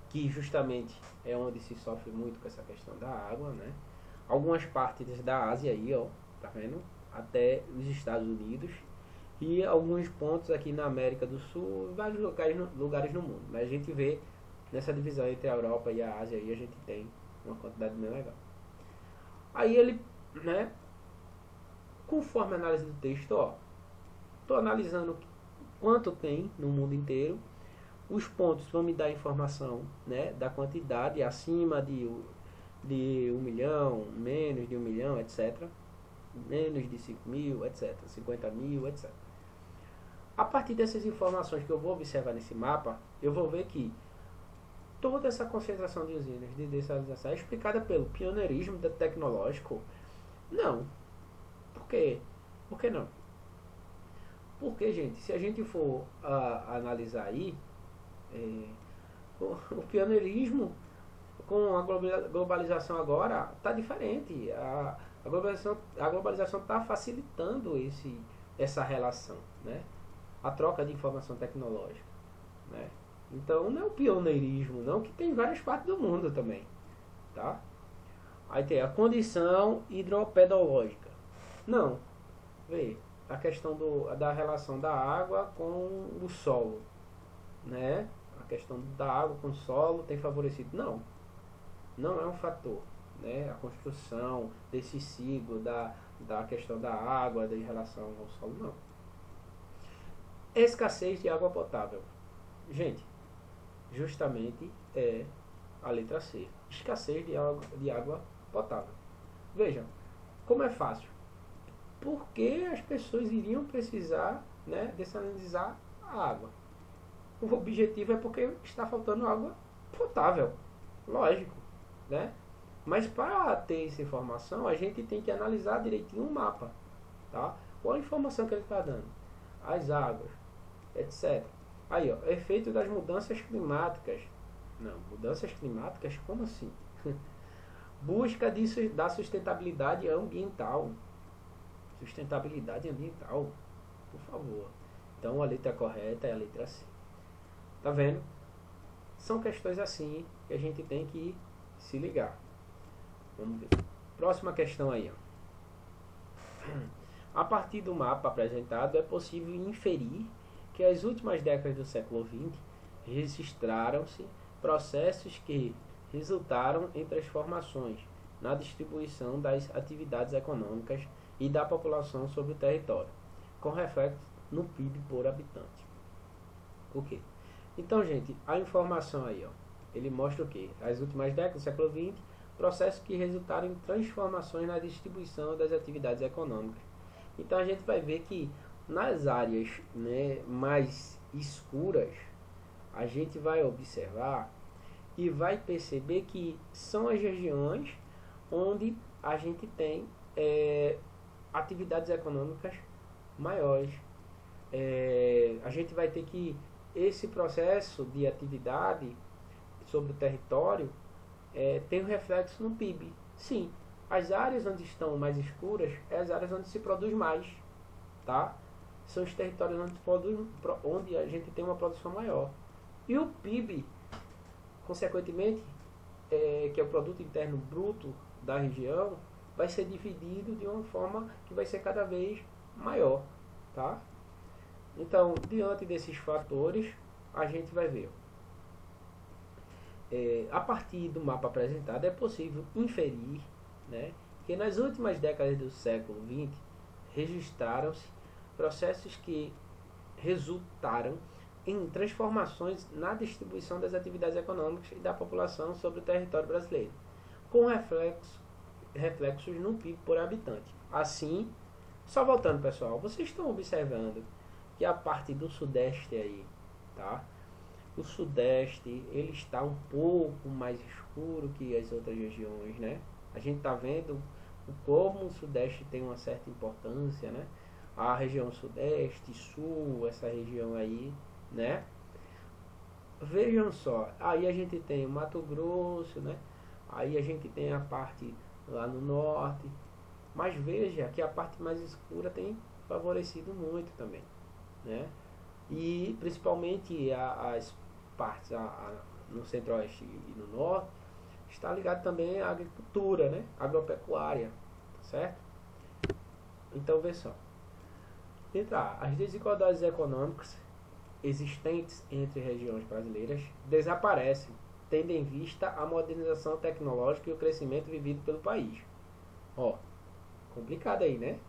Que justamente é onde se sofre muito com essa questão da água, né? Algumas partes da Ásia aí, ó, tá vendo? Até os Estados Unidos e alguns pontos aqui na América do Sul, vários lugares no mundo. Mas a gente vê nessa divisão entre a Europa e a Ásia aí a gente tem uma quantidade bem legal. Aí ele, né? Conforme a análise do texto, ó, tô analisando quanto tem no mundo inteiro. Os pontos vão me dar informação, né, da quantidade acima de 1 milhão, menos de 1 milhão, etc. Menos de 5 mil, etc. 50 mil, etc. A partir dessas informações que eu vou observar nesse mapa, eu vou ver que toda essa concentração de usinas de dessalinização é explicada pelo pioneirismo tecnológico. Não. Por quê? Por que não? Porque, gente, se a gente for analisar aí, o pioneirismo com a globalização agora está diferente. A globalização está facilitando essa relação, né? A troca de informação tecnológica, né? Então não é o pioneirismo não, que tem em várias partes do mundo também, tá? Aí tem a condição hidropedológica. Não, vê, a questão da relação da água com o solo, né? A questão da água com o solo tem favorecido? Não, não é um fator, né? A construção desse ciclo da questão da água em relação ao solo, não. Escassez de água potável. Gente, justamente é a letra C. Escassez de água potável. Vejam, como é fácil. Por que as pessoas iriam precisar, né, dessalinizar a água? O objetivo é porque está faltando água potável. Lógico, né? Mas para ter essa informação, a gente tem que analisar direitinho o mapa, tá? Qual a informação que ele está dando? As águas, etc. Aí, ó, efeito das mudanças climáticas. Não, mudanças climáticas? Como assim? Busca da sustentabilidade ambiental. Sustentabilidade ambiental, por favor. Então a letra correta é a letra C. Tá vendo? São questões assim que a gente tem que se ligar. Vamos ver. Próxima questão aí, ó. A partir do mapa apresentado é possível inferir que as últimas décadas do século XX registraram-se processos que resultaram em transformações na distribuição das atividades econômicas e da população sobre o território, com reflexo no PIB por habitante. O quê? Então, gente, a informação aí, ó, ele mostra o quê? As últimas décadas do século XX, processos que resultaram em transformações na distribuição das atividades econômicas. Então, a gente vai ver que nas áreas, né, mais escuras, a gente vai observar e vai perceber que são as regiões onde a gente tem atividades econômicas maiores. A gente vai ter que esse processo de atividade sobre o território tem um reflexo no PIB. Sim, as áreas onde estão mais escuras é as áreas onde se produz mais, tá? São os territórios onde a gente tem uma produção maior. E o PIB, consequentemente, que é o Produto Interno Bruto da região, vai ser dividido de uma forma que vai ser cada vez maior, tá? Então, diante desses fatores, a gente vai ver. A partir do mapa apresentado, é possível inferir, né, que nas últimas décadas do século XX registraram-se processos que resultaram em transformações na distribuição das atividades econômicas e da população sobre o território brasileiro, com reflexos no PIB por habitante. Assim, só voltando, pessoal, vocês estão observando que a parte do sudeste aí, tá? O sudeste, ele está um pouco mais escuro que as outras regiões, né? A gente está vendo como o sudeste tem uma certa importância, né? A região sudeste, sul, essa região aí, né? Vejam só, aí a gente tem o Mato Grosso, né? Aí a gente tem a parte lá no norte, mas veja que a parte mais escura tem favorecido muito também, né? E principalmente as partes no centro-oeste e no norte está ligado também à agricultura, né? Agropecuária, certo? Então vê só, as desigualdades econômicas existentes entre regiões brasileiras desaparecem, tendo em vista a modernização tecnológica e o crescimento vivido pelo país. Ó, complicado aí, né?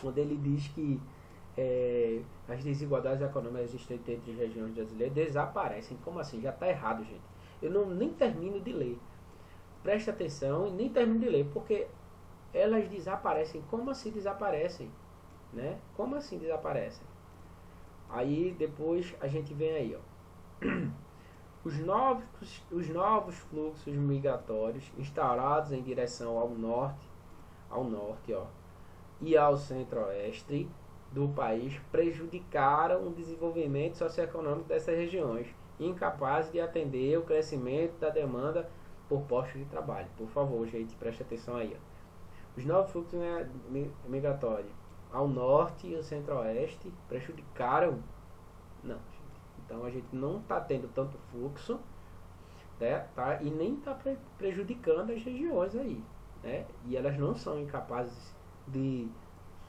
Quando ele diz que as desigualdades econômicas existentes entre regiões brasileiras desaparecem. Como assim? Já está errado, gente. Eu nem termino de ler. Preste atenção e nem termino de ler, porque elas desaparecem. Como assim desaparecem? Né? Como assim desaparecem? Aí depois a gente vem aí, ó. Os novos fluxos migratórios instaurados em direção ao norte, ó, e ao centro-oeste do país prejudicaram o desenvolvimento socioeconômico dessas regiões, incapazes de atender o crescimento da demanda por postos de trabalho. Por favor, gente, preste atenção aí, ó. Os novos fluxos migratórios ao norte e ao centro-oeste prejudicaram. Não, gente. Então a gente não está tendo tanto fluxo, né, tá? E nem está prejudicando as regiões aí, né? E elas não são incapazes de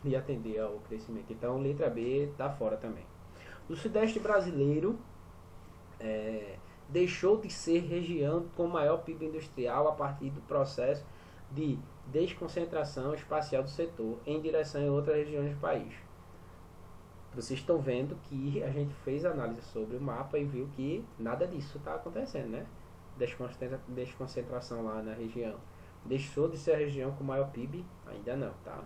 de atender ao crescimento. Então, letra B está fora também. O Sudeste brasileiro deixou de ser região com maior PIB industrial a partir do processo de desconcentração espacial do setor em direção a outras regiões do país. Vocês estão vendo que a gente fez análise sobre o mapa e viu que nada disso está acontecendo, né? Desconcentração lá na região. Deixou de ser a região com maior PIB? Ainda não, tá?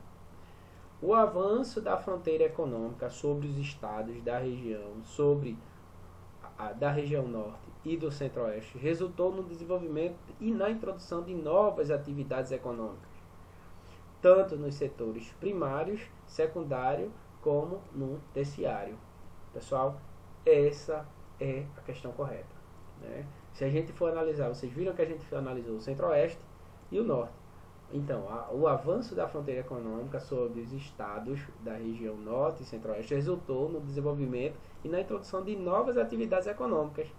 O avanço da fronteira econômica sobre os estados da região, da região norte e do centro-oeste, resultou no desenvolvimento e na introdução de novas atividades econômicas, tanto nos setores primários, secundário, como no terciário. Pessoal, essa é a questão correta, né? Se a gente for analisar, vocês viram que a gente analisou o centro-oeste e o norte. Então, o avanço da fronteira econômica sobre os estados da região norte e centro-oeste resultou no desenvolvimento e na introdução de novas atividades econômicas,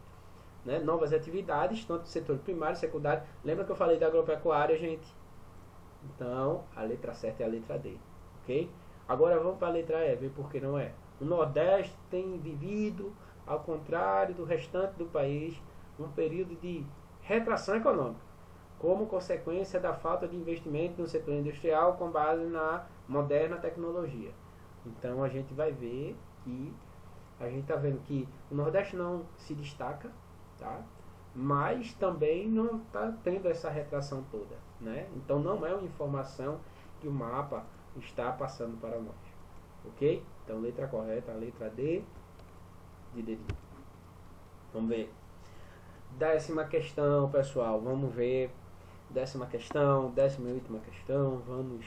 né? Novas atividades, tanto no setor primário e secundário. Lembra que eu falei da agropecuária, gente? Então, a letra certa é a letra D, ok? Agora vamos para a letra E, ver por que não é. O Nordeste tem vivido, ao contrário do restante do país, um período de retração econômica, como consequência da falta de investimento no setor industrial com base na moderna tecnologia. Então a gente vai ver que a gente está vendo que o Nordeste não se destaca, tá? Mas também não está tendo essa retração toda, né? Então não é uma informação que o mapa está passando para nós, ok? Então letra correta, a letra D de dedinho. Vamos ver. 10ª questão, pessoal, vamos ver. 10ª questão, 18ª questão, vamos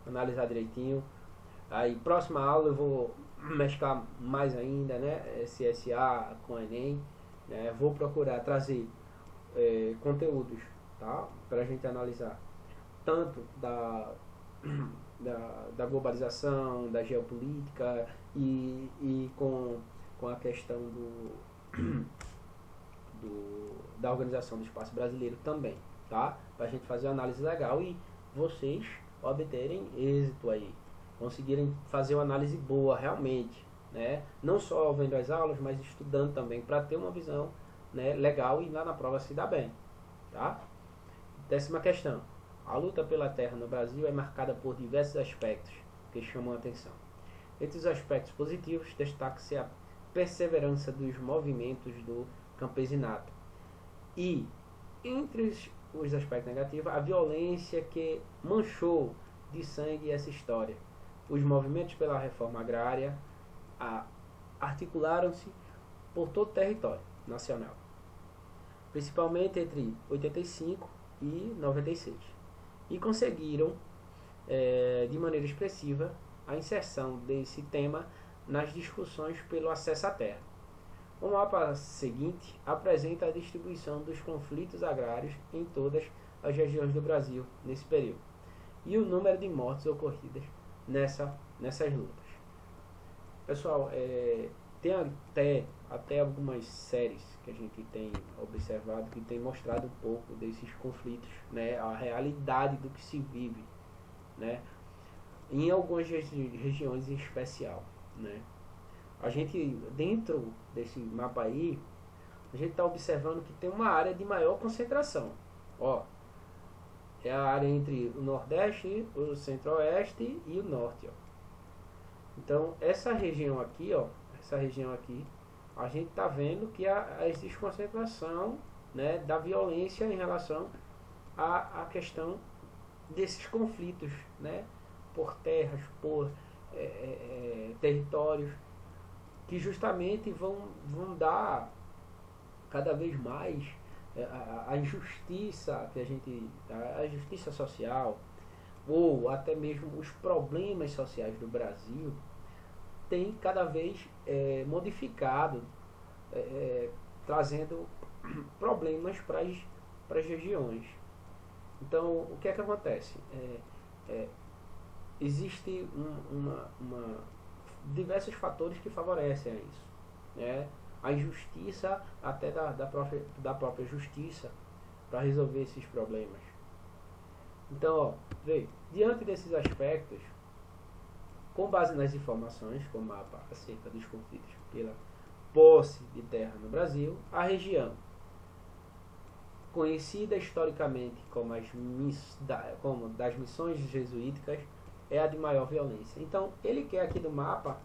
analisar direitinho. Aí, próxima aula eu vou mesclar mais ainda, né? SSA com Enem, né? Vou procurar trazer conteúdos, tá? Para a gente analisar tanto da globalização, da geopolítica e com a questão da organização do espaço brasileiro também, tá? Para a gente fazer uma análise legal e vocês obterem êxito aí, conseguirem fazer uma análise boa realmente, né? Não só vendo as aulas, mas estudando também para ter uma visão, né, legal e lá na prova se dar bem, tá? 10ª questão. A luta pela terra no Brasil é marcada por diversos aspectos que chamam a atenção. Entre os aspectos positivos, destaca-se a perseverança dos movimentos do campesinato. E, entre os aspectos negativos, a violência que manchou de sangue essa história. Os movimentos pela reforma agrária articularam-se por todo o território nacional, principalmente entre 85 e 96, e conseguiram, de maneira expressiva, a inserção desse tema nas discussões pelo acesso à terra. O mapa seguinte apresenta a distribuição dos conflitos agrários em todas as regiões do Brasil nesse período e o número de mortes ocorridas nessas lutas. Pessoal, tem até algumas séries que a gente tem observado que tem mostrado um pouco desses conflitos, né, a realidade do que se vive, né, em algumas regiões em especial, né. A gente, dentro desse mapa aí, a gente está observando que tem uma área de maior concentração. Ó, é a área entre o Nordeste, o Centro-Oeste e o Norte. Ó. Então, essa região aqui, a gente está vendo que existe concentração, né, da violência em relação à questão desses conflitos, né, por terras, por territórios, que justamente vão dar cada vez mais a injustiça a justiça social, ou até mesmo os problemas sociais do Brasil tem cada vez modificado, trazendo problemas para as regiões. Então, o que é que acontece? Existe diversos fatores que favorecem a isso, né? A injustiça até da própria justiça para resolver esses problemas. Então, veja, diante desses aspectos, com base nas informações, com o mapa acerca dos conflitos pela posse de terra no Brasil, a região, conhecida historicamente como das missões jesuíticas, é a de maior violência. Então, ele quer aqui no mapa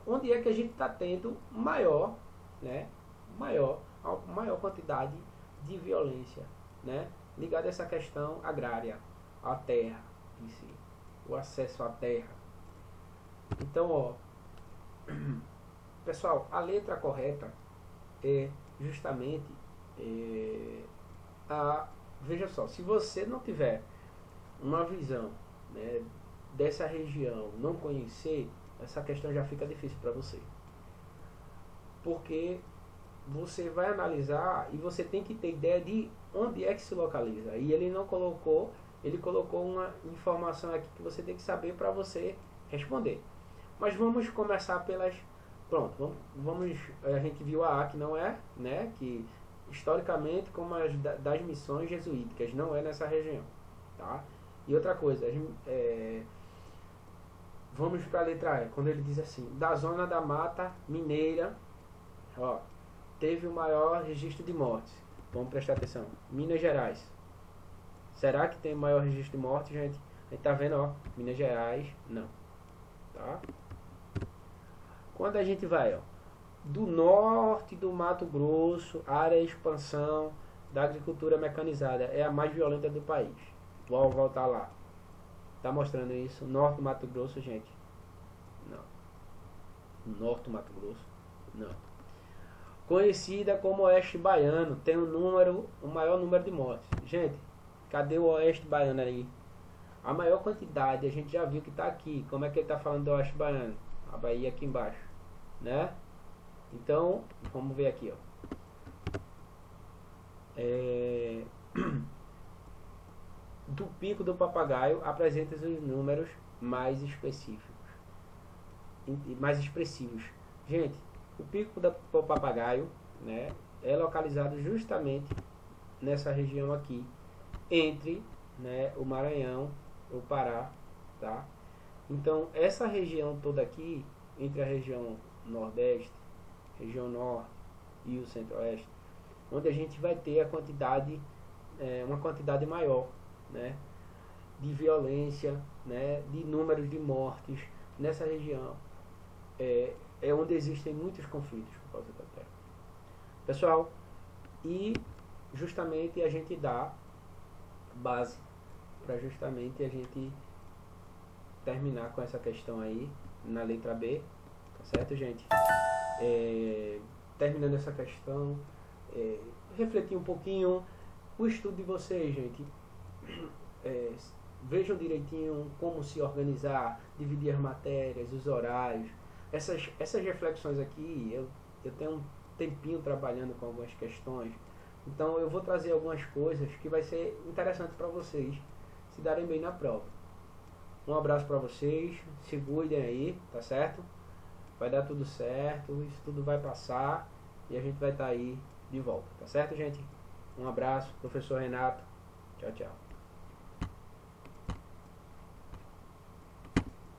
onde é que a gente está tendo maior quantidade de violência, né, ligada a essa questão agrária, à terra em si, o acesso à terra. Então, ó, pessoal, a letra correta é justamente veja só, se você não tiver uma visão, né, dessa região, não conhecer, essa questão já fica difícil para você, porque você vai analisar e você tem que ter ideia de onde é que se localiza. E ele não colocou, ele colocou uma informação aqui que você tem que saber para você responder. Mas vamos começar pelas... Pronto, vamos, a gente viu a que não é, né, que historicamente como as das missões jesuíticas, não é nessa região, tá? E outra coisa, vamos para a letra E, quando ele diz assim, da zona da Mata Mineira, ó, teve o maior registro de mortes. Vamos prestar atenção. Minas Gerais. Será que tem o maior registro de mortes, gente? A gente tá vendo, ó, Minas Gerais, não. Tá? Quando a gente vai, ó, do norte do Mato Grosso, área de expansão da agricultura mecanizada, é a mais violenta do país. Vou voltar lá. Tá mostrando isso? Norte do Mato Grosso, gente? Não. Norte do Mato Grosso? Não. Conhecida como Oeste Baiano, tem o maior número de mortes. Gente, cadê o Oeste Baiano aí? A maior quantidade, a gente já viu que está aqui. Como é que ele está falando do Oeste Baiano? A Bahia aqui embaixo, né? Então, vamos ver aqui, ó. Do Pico do Papagaio, apresenta os números mais específicos, mais expressivos. Gente, o Pico do Papagaio, né, é localizado justamente nessa região aqui, entre, né, o Maranhão, o Pará, tá? Então, essa região toda aqui, entre a região Nordeste, região Norte e o Centro-Oeste, onde a gente vai ter a quantidade, uma quantidade maior, né, de violência, né, de números de mortes nessa região, é onde existem muitos conflitos por causa da terra. Pessoal, e justamente a gente dá base para justamente a gente terminar com essa questão aí na letra B, tá certo, gente? Terminando essa questão, refletir um pouquinho o estudo de vocês, gente. Vejam direitinho como se organizar, dividir as matérias, os horários. Essas reflexões aqui, eu tenho um tempinho trabalhando com algumas questões, então eu vou trazer algumas coisas que vai ser interessante para vocês se darem bem na prova. Um abraço para vocês, se cuidem aí, tá certo? Vai dar tudo certo, isso tudo vai passar e a gente vai estar aí de volta, tá certo, gente? Um abraço, professor Renato. Tchau, tchau.